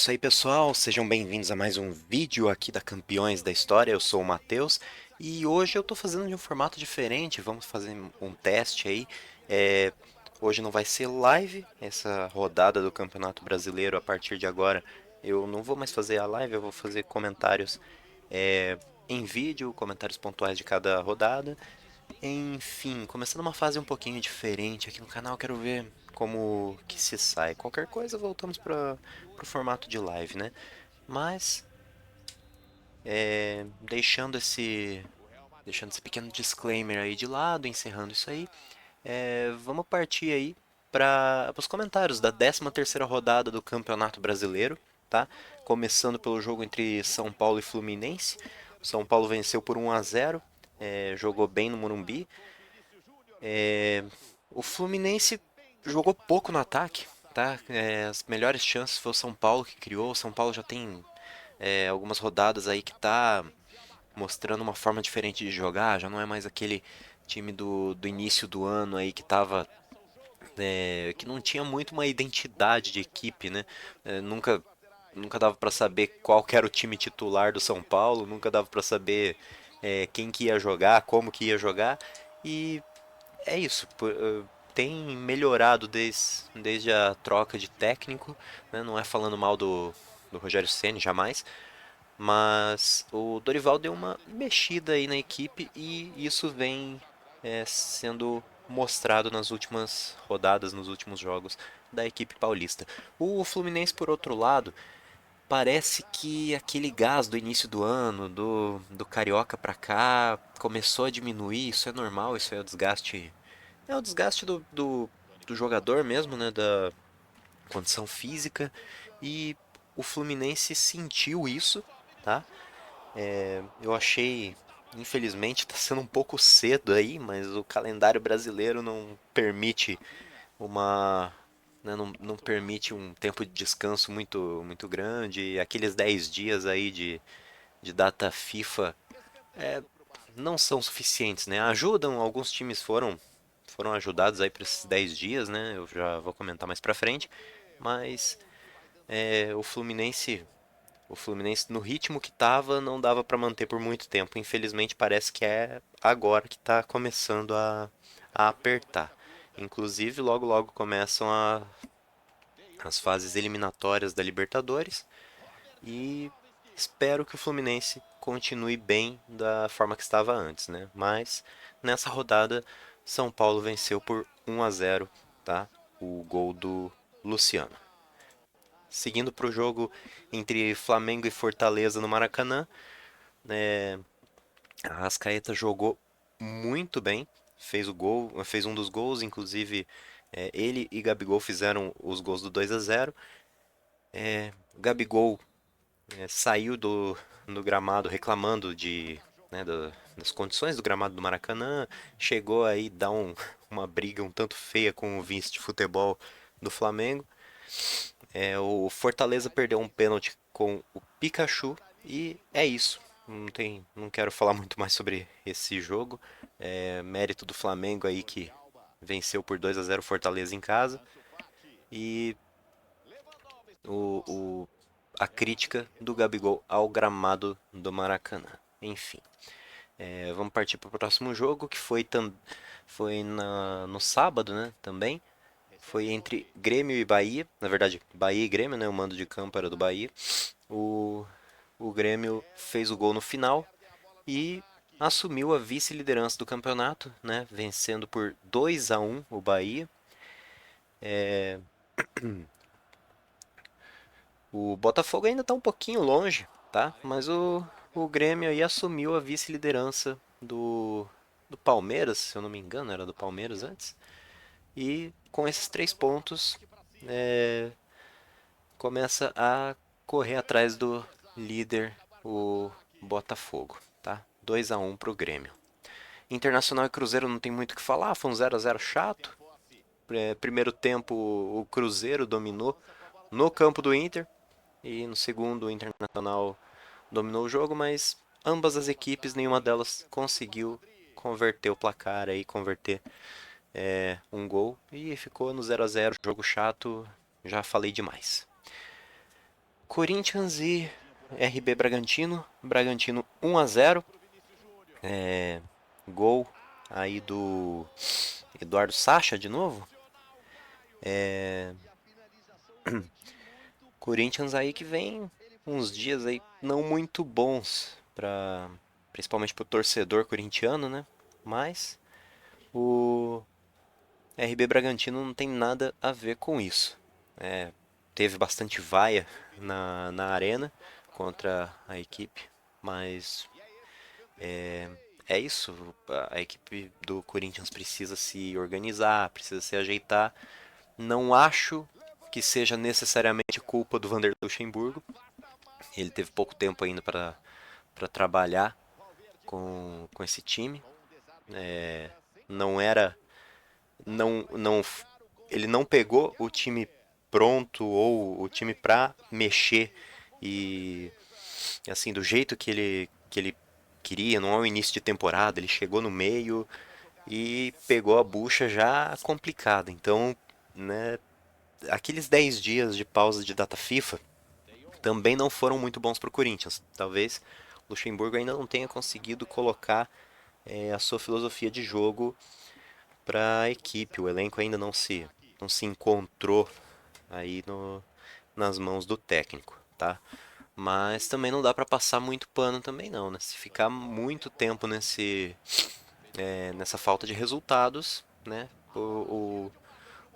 isso aí, pessoal, sejam bem-vindos a mais um vídeo aqui da Campeões da História. Eu sou o Matheus e hoje eu tô fazendo de um formato diferente. Vamos fazer um teste aí. É, Hoje não vai ser live, essa rodada do Campeonato Brasileiro. A partir de agora eu não vou mais fazer a live, eu vou fazer comentários é, em vídeo, comentários pontuais de cada rodada. Enfim, começando uma fase um pouquinho diferente aqui no canal, quero ver como que se sai. Qualquer coisa, voltamos para o formato de live, né? Mas, deixando esse pequeno disclaimer aí de lado, encerrando isso aí, vamos partir aí para os comentários da 13ª rodada do Campeonato Brasileiro, tá? Começando pelo jogo entre São Paulo e Fluminense. O São Paulo venceu por 1-0, jogou bem no Morumbi. O Fluminense jogou pouco no ataque, tá? As melhores chances foi o São Paulo que criou. O São Paulo já tem algumas rodadas aí que tá mostrando uma forma diferente de jogar. Já não é mais aquele time do início do ano aí que tava que não tinha muito uma identidade de equipe, né? Nunca dava pra saber qual que era o time titular do São Paulo, nunca dava pra saber quem que ia jogar, como que ia jogar. E é isso, tem melhorado desde a troca de técnico, né? Não é falando mal do Rogério Ceni jamais, mas o Dorival deu uma mexida aí na equipe e isso vem sendo mostrado nas últimas rodadas, nos últimos jogos da equipe paulista. O Fluminense, por outro lado, parece que aquele gás do início do ano, do Carioca pra cá, começou a diminuir. Isso é normal, isso é o desgaste do jogador mesmo, né? Da condição física. E o Fluminense sentiu isso, tá? Eu achei, infelizmente, está sendo um pouco cedo aí, mas o calendário brasileiro não permite uma. Né, não permite um tempo de descanso muito grande. Aqueles 10 dias aí de data FIFA não são suficientes, né? Ajudam, alguns times foram ajudados aí para esses 10 dias, né? Eu já vou comentar mais pra frente, mas é, o Fluminense, o Fluminense no ritmo que tava não dava para manter por muito tempo. Infelizmente parece que é agora que tá começando a apertar. Inclusive logo logo começam as fases eliminatórias da Libertadores e espero que o Fluminense continue bem da forma que estava antes, né? Mas nessa rodada São Paulo venceu por 1-0, tá? O gol do Luciano. Seguindo para o jogo entre Flamengo e Fortaleza no Maracanã, a Arrascaeta jogou muito bem, fez o gol, fez um dos gols, inclusive ele e Gabigol fizeram os gols do 2-0. Gabigol saiu do gramado reclamando das condições do gramado do Maracanã, chegou aí dar uma briga um tanto feia com o vice de futebol do Flamengo. O Fortaleza perdeu um pênalti com o Pikachu e é isso. Não quero falar muito mais sobre esse jogo. Mérito do Flamengo aí que venceu por 2-0 Fortaleza em casa. E o, o- a crítica do Gabigol ao gramado do Maracanã. Enfim, vamos partir para o próximo jogo que foi no sábado, né? Também. Foi entre Grêmio e Bahia. Na verdade, Bahia e Grêmio, né? O mando de campo era do Bahia. O, o Grêmio fez o gol no final e assumiu a vice-liderança do campeonato, né? Vencendo por 2-1 o Bahia. O Botafogo ainda está um pouquinho longe, tá? Mas o Grêmio aí assumiu a vice-liderança do Palmeiras, se eu não me engano, era do Palmeiras antes. E com esses 3 pontos, começa a correr atrás do líder, o Botafogo, tá? 2-1 pro Grêmio. Internacional e Cruzeiro não tem muito o que falar, foi um 0-0 chato. Primeiro tempo o Cruzeiro dominou no campo do Inter e no segundo o Internacional dominou o jogo, mas ambas as equipes, nenhuma delas conseguiu converter o placar aí, converter um gol e ficou no 0-0, jogo chato, já falei demais. Corinthians e RB Bragantino. Bragantino 1-0. Gol aí do Eduardo Sacha de novo. Corinthians aí que vem uns dias aí não muito bons para principalmente pro torcedor corintiano, né? Mas o RB Bragantino não tem nada a ver com isso. Teve bastante vaia na arena contra a equipe, mas é isso. A equipe do Corinthians precisa se organizar, precisa se ajeitar. Não acho que seja necessariamente culpa do Vanderlei Luxemburgo. Ele teve pouco tempo ainda para trabalhar com esse time. Não era. Não, ele não pegou o time pronto ou o time para mexer e assim do jeito que ele queria. Não é o início de temporada. Ele chegou no meio e pegou a bucha já complicada. Então, né, aqueles 10 dias de pausa de data FIFA também não foram muito bons para o Corinthians. Talvez o Luxemburgo ainda não tenha conseguido colocar a sua filosofia de jogo para a equipe. O elenco ainda não se encontrou aí nas mãos do técnico, tá? Mas também não dá para passar muito pano também não, né? Se ficar muito tempo nessa falta de resultados, né? O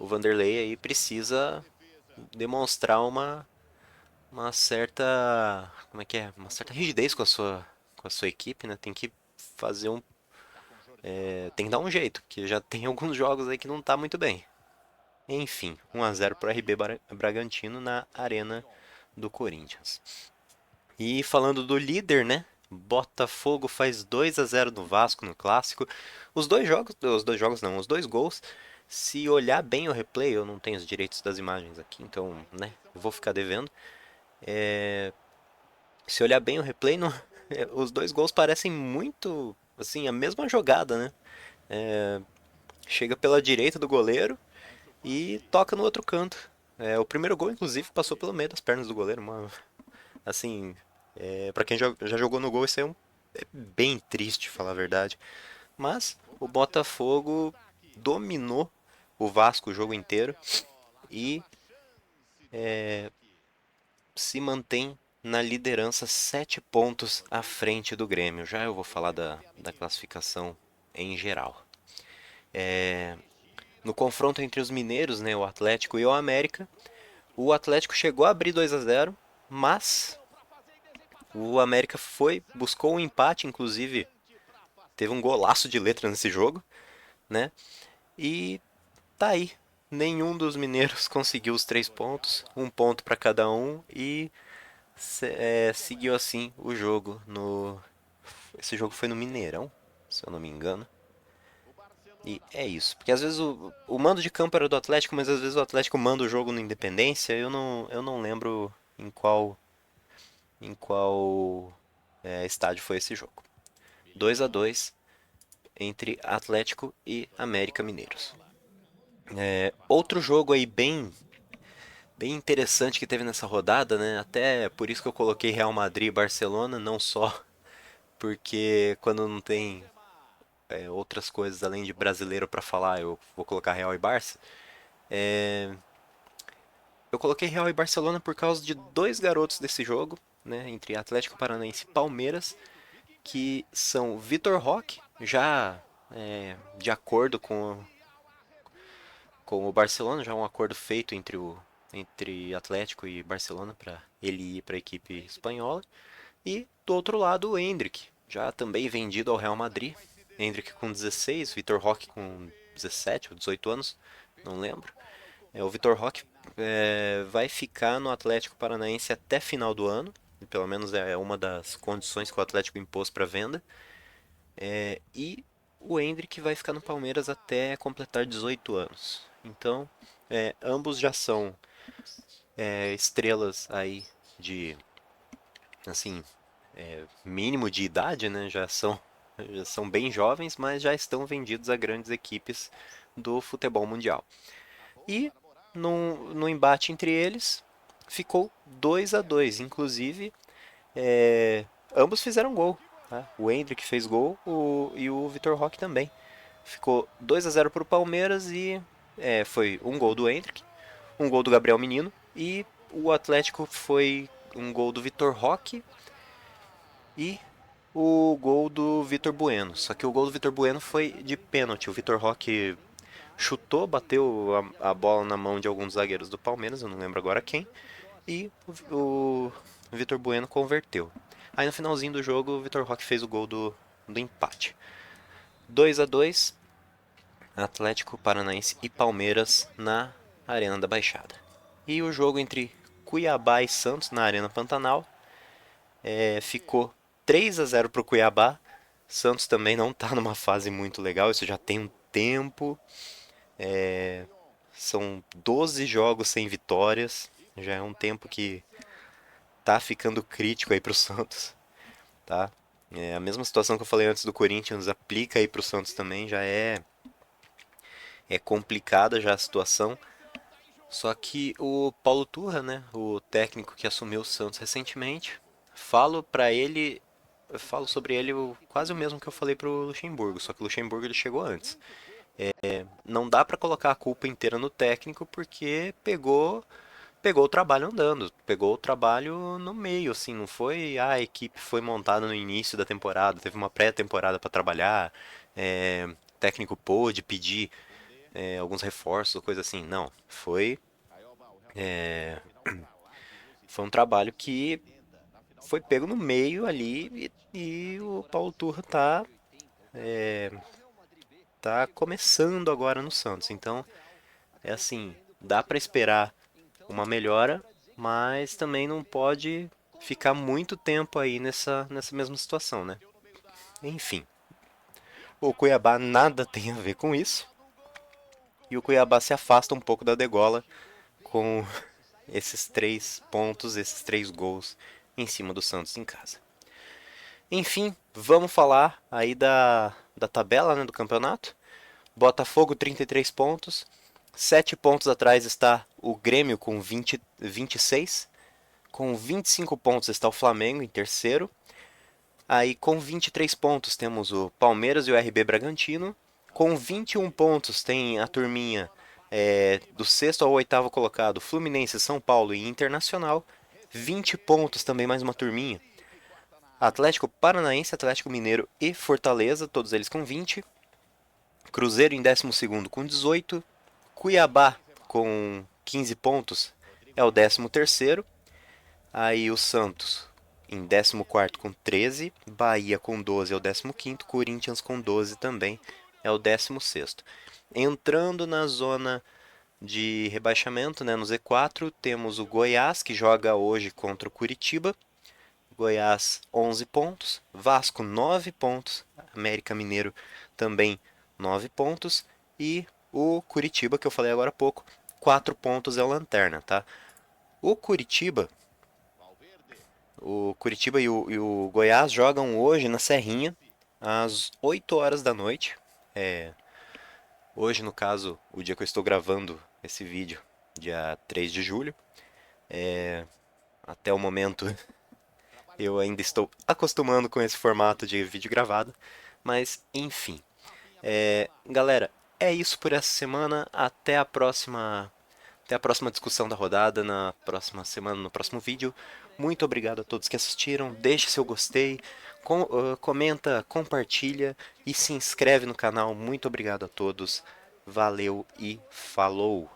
Vanderlei aí precisa demonstrar uma certa, como é que é? Uma certa rigidez com a sua equipe, né? Tem que fazer tem que dar um jeito, porque já tem alguns jogos aí que não tá muito bem. Enfim, 1-0 para o RB Bragantino na Arena do Corinthians. E falando do líder, né? Botafogo faz 2-0 no Vasco no clássico. Os dois jogos não, os dois gols. Se olhar bem o replay, eu não tenho os direitos das imagens aqui, então, né, eu vou ficar devendo. Se olhar bem o replay, não, os dois gols parecem muito, assim, a mesma jogada, né? Chega pela direita do goleiro e toca no outro canto. O primeiro gol, inclusive, passou pelo meio das pernas do goleiro. Assim, para quem já jogou no gol, isso é bem triste, falar a verdade. Mas o Botafogo dominou o Vasco o jogo inteiro e se mantém na liderança 7 pontos à frente do Grêmio. Já eu vou falar da classificação em geral. No confronto entre os mineiros, né, o Atlético e o América, o Atlético chegou a abrir 2-0, mas o América buscou um empate, inclusive teve um golaço de letra nesse jogo, né? E tá aí. Nenhum dos mineiros conseguiu os 3 pontos, um ponto para cada um e seguiu assim o jogo esse jogo foi no Mineirão, se eu não me engano. E é isso, porque às vezes o mando de campo era do Atlético, mas às vezes o Atlético manda o jogo no Independência, eu não lembro em qual estádio foi esse jogo. 2-2 entre Atlético e América Mineiros. Outro jogo aí bem interessante que teve nessa rodada, né? Até por isso que eu coloquei Real Madrid e Barcelona, não só porque quando não tem outras coisas além de brasileiro para falar, eu vou colocar Real e Barça. Eu coloquei Real e Barcelona por causa de dois garotos desse jogo, né? Entre Atlético Paranaense e Palmeiras, que são Vitor Roque, já de acordo com o Barcelona, já um acordo feito entre Atlético e Barcelona para ele ir para a equipe espanhola. E do outro lado o Endrick, já também vendido ao Real Madrid. Endrick com 16, Vitor Roque com 17 ou 18 anos, não lembro. O Vitor Roque vai ficar no Atlético Paranaense até final do ano, pelo menos é uma das condições que o Atlético impôs para venda. E o Endrick vai ficar no Palmeiras até completar 18 anos. Então, ambos já são estrelas aí de, assim, mínimo de idade, né? Já são bem jovens, mas já estão vendidos a grandes equipes do futebol mundial. E no embate entre eles, ficou 2-2. Inclusive, ambos fizeram gol. Tá? O Endrick fez gol e o Vitor Roque também. Ficou 2-0 para o Palmeiras e foi um gol do Endrick, um gol do Gabriel Menino e o Atlético foi um gol do Vitor Roque e o gol do Vitor Bueno. Só que o gol do Vitor Bueno foi de pênalti. O Vitor Roque chutou, bateu a bola na mão de alguns zagueiros do Palmeiras, eu não lembro agora quem, e o Vitor Bueno converteu. Aí no finalzinho do jogo, o Vitor Roque fez o gol do empate. 2-2, Atlético Paranaense e Palmeiras na Arena da Baixada. E o jogo entre Cuiabá e Santos na Arena Pantanal ficou 3-0 para o Cuiabá. Santos também não está numa fase muito legal, isso já tem um tempo. São 12 jogos sem vitórias, já é um tempo que tá ficando crítico aí pro Santos, tá? A mesma situação que eu falei antes do Corinthians aplica aí pro Santos também, já é complicada já a situação. Só que o Paulo Turra, né, o técnico que assumiu o Santos recentemente, falo sobre ele quase o mesmo que eu falei pro Luxemburgo, só que o Luxemburgo ele chegou antes. Não dá para colocar a culpa inteira no técnico porque pegou o trabalho andando, pegou o trabalho no meio, assim, não foi a equipe foi montada no início da temporada, teve uma pré-temporada para trabalhar, o técnico pôde pedir alguns reforços, coisa assim, não, foi um trabalho que foi pego no meio ali e o Paulo Turra tá começando agora no Santos, então é assim, dá para esperar uma melhora, mas também não pode ficar muito tempo aí nessa mesma situação, né? Enfim, o Cuiabá nada tem a ver com isso e o Cuiabá se afasta um pouco da degola com esses 3 pontos, esses 3 gols em cima do Santos em casa. Enfim, vamos falar aí da tabela, né, do campeonato. Botafogo 33 pontos, 7 pontos atrás está o Grêmio com 26. Com 25 pontos está o Flamengo em terceiro. Aí com 23 pontos temos o Palmeiras e o RB Bragantino. Com 21 pontos tem a turminha do sexto ao oitavo colocado, Fluminense, São Paulo e Internacional. 20 pontos também mais uma turminha. Atlético Paranaense, Atlético Mineiro e Fortaleza, todos eles com 20. Cruzeiro em 12º com 18. Cuiabá com 15 pontos é o 13º. Aí o Santos em 14º com 13, Bahia com 12 é o 15º, Corinthians com 12 também é o 16º. Entrando na zona de rebaixamento, né, no Z4, temos o Goiás, que joga hoje contra o Curitiba. Goiás 11 pontos, Vasco 9 pontos, América Mineiro também 9 pontos e o Curitiba, que eu falei agora há pouco, 4 pontos é o Lanterna, tá? O Curitiba o Curitiba e o Goiás jogam hoje na Serrinha, às 8 horas da noite. Hoje, no caso, o dia que eu estou gravando esse vídeo, dia 3 de julho. Até o momento eu ainda estou acostumando com esse formato de vídeo gravado. Mas, enfim. Galera, é isso por essa semana. Até a próxima. Até a próxima discussão da rodada, na próxima semana, no próximo vídeo. Muito obrigado a todos que assistiram. Deixe seu gostei, comenta, compartilha e se inscreve no canal. Muito obrigado a todos. Valeu e falou!